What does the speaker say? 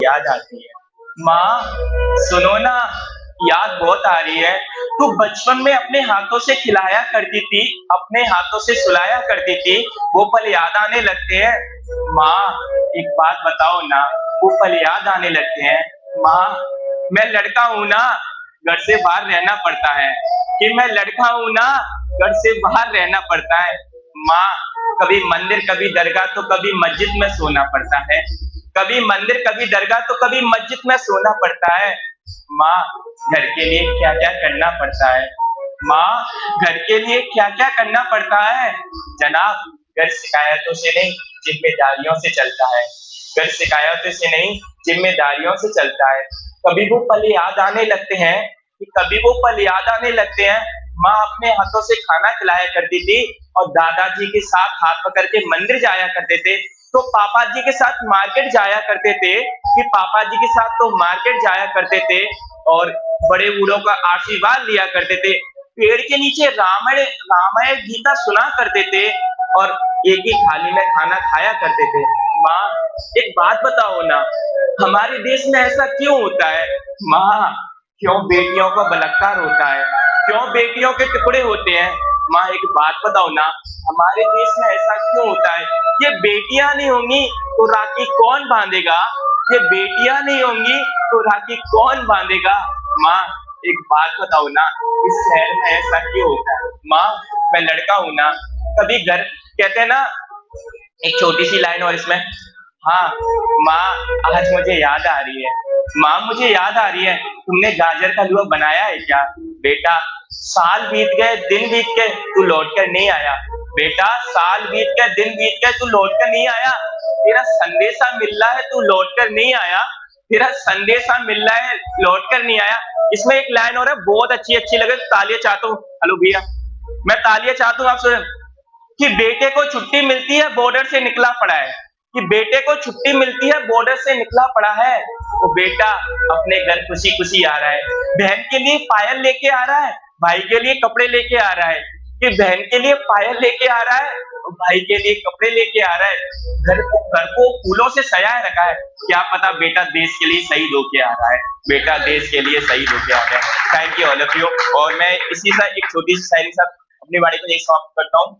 याद आती है। माँ सुनो ना, याद बहुत आ रही है। तू बचपन में अपने हाथों से खिलाया करती थी, अपने हाथों से सुलाया करती थी, वो पल याद आने लगते हैं। माँ एक बात बताओ ना, वो पल याद आने लगते हैं। माँ मैं लड़का हूँ ना, घर से बाहर रहना पड़ता है, कि मैं लड़का हूँ ना, घर से बाहर रहना पड़ता है। माँ कभी मंदिर कभी दरगाह तो कभी मस्जिद में सोना पड़ता है, कभी मंदिर कभी दरगाह तो कभी मस्जिद में सोना पड़ता है। माँ घर के लिए क्या क्या करना पड़ता है, माँ घर के लिए क्या क्या करना पड़ता है। जनाब घर शिकायतों से नहीं जिम्मेदारियों से चलता है, घर शिकायतों से नहीं जिम्मेदारियों से चलता है। कभी वो पल याद आने लगते हैं, कि कभी वो पल याद आने लगते हैं। माँ अपने हाथों से खाना खिलाया करती थी और दादाजी के साथ हाथ पकड़ के मंदिर जाया करते थे, तो पापा जी के साथ मार्केट जाया करते थे, कि पापा जी के साथ तो मार्केट जाया करते थे और बड़े बूढ़ों का आशीर्वाद लिया करते थे। पेड़ के नीचे रामायण रामायण गीता सुना करते थे और एक ही थाली में खाना खाया करते थे। माँ एक बात बताओ ना, हमारे देश में ऐसा क्यों होता है? माँ क्यों बेटियों को बलात्कार होता है, क्यों बेटियों के टुकड़े होते हैं? माँ एक बात बताओ ना, हमारे देश में ऐसा क्यों होता है? ये बेटियां नहीं होंगी तो राखी कौन बांधेगा, ये बेटियां नहीं होंगी तो राखी कौन बांधेगा? माँ एक बात बताओ ना, इस शहर में ऐसा क्यों होता है? माँ मैं लड़का हूं ना, कभी घर कहते हैं ना, एक छोटी सी लाइन और इसमें, हाँ माँ आज मुझे याद आ रही है, माँ मुझे याद आ रही है, तुमने गाजर का हलवा बनाया है क्या? बेटा साल बीत गए दिन बीत गए तू लौट कर नहीं आया, बेटा साल बीत गए दिन बीत गए तू लौट कर नहीं आया, तेरा संदेशा मिल रहा है तू लौट कर नहीं आया, तेरा संदेशा मिल रहा है लौट कर नहीं आया। इसमें एक लाइन और है बहुत अच्छी अच्छी लगे, तालियां चाहता हूँ। हेलो भैया, मैं तालियां चाहता हूँ आपसे, कि बेटे को छुट्टी मिलती है बॉर्डर से निकला पड़ा है, कि बेटे को छुट्टी मिलती है बॉर्डर से निकला पड़ा है, वो बेटा अपने घर खुशी खुशी आ रहा है, बहन के लिए पायल लेके आ रहा है, भाई के लिए कपड़े लेके आ रहा है, कि बहन के लिए पायल लेके आ रहा है, भाई के लिए कपड़े लेके आ रहा है, घर को फूलों से सजाए रखा है। क्या पता बेटा देश के लिए शहीद होके आ रहा है, बेटा देश के लिए शहीद होके आ रहा है। Thank you all of you. और मैं इसी से एक छोटी सी शायरी के साथ अपनी वाणी को यही समाप्त करता हूँ।